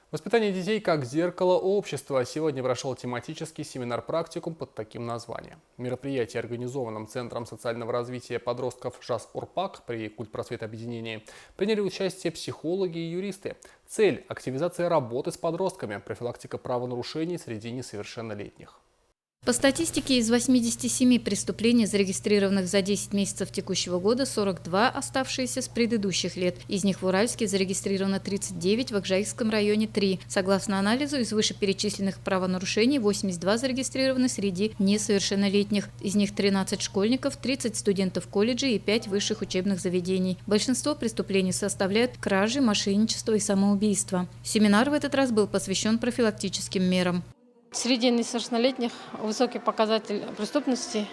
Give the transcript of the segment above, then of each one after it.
Воспитание детей как зеркало общества. Сегодня прошел тематический семинар-практикум под таким названием. Мероприятие, организованном Центром социального развития подростков ЖАС-Урпак при Культпросветобъединении, приняли участие психологи и юристы. Цель – активизация работы с подростками, профилактика правонарушений среди несовершеннолетних. По статистике, из 87 преступлений, зарегистрированных за 10 месяцев текущего года, 42 оставшиеся с предыдущих лет. Из них в Уральске зарегистрировано 39, в Акжаикском районе 3. Согласно анализу, из вышеперечисленных правонарушений 82 зарегистрированы среди несовершеннолетних. Из них 13 школьников, 30 студентов колледжей и 5 высших учебных заведений. Большинство преступлений составляют кражи, мошенничество и самоубийство. Семинар в этот раз был посвящен профилактическим мерам. Среди несовершеннолетних высокий показатель преступности,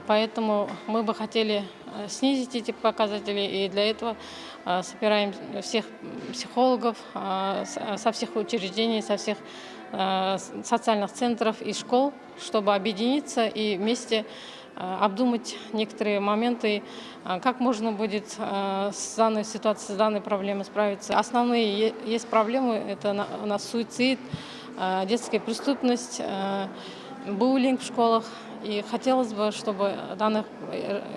поэтому мы бы хотели снизить эти показатели, и для этого собираем всех психологов со всех учреждений, со всех социальных центров и школ, чтобы объединиться и вместе обдумать некоторые моменты, как можно будет с данной ситуацией, с данной проблемой справиться. Основные есть проблемы, это у нас суицид, детская преступность, буллинг в школах. И хотелось бы, чтобы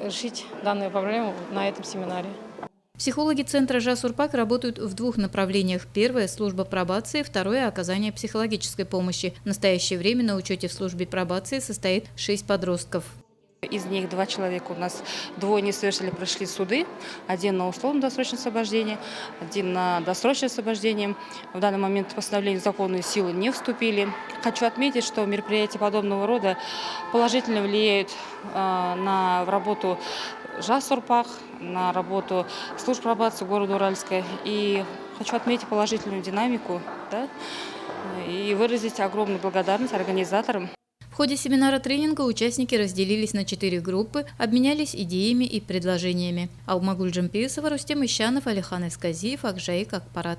решить данную проблему на этом семинаре. Психологи Центра ЖАС-Урпак работают в двух направлениях. Первое – служба пробации, второе – оказание психологической помощи. В настоящее время на учете в службе пробации состоит 6 подростков. Из них 2 человека у нас, 2 несовершеннолетних прошли суды, 1 на условно-досрочное освобождение, 1 на досрочное освобождение. В данный момент постановления в законную силу не вступили. Хочу отметить, что мероприятия подобного рода положительно влияют на работу ЖАС-Урпак, на работу служб пробации города Уральска. И хочу отметить положительную динамику, и выразить огромную благодарность организаторам. В ходе семинара-тренинга участники разделились на 4 группы, обменялись идеями и предложениями. Алмагуль Джампирисова, Рустем Ищанов, Алихан Исказиев, Акжаик Акпарат.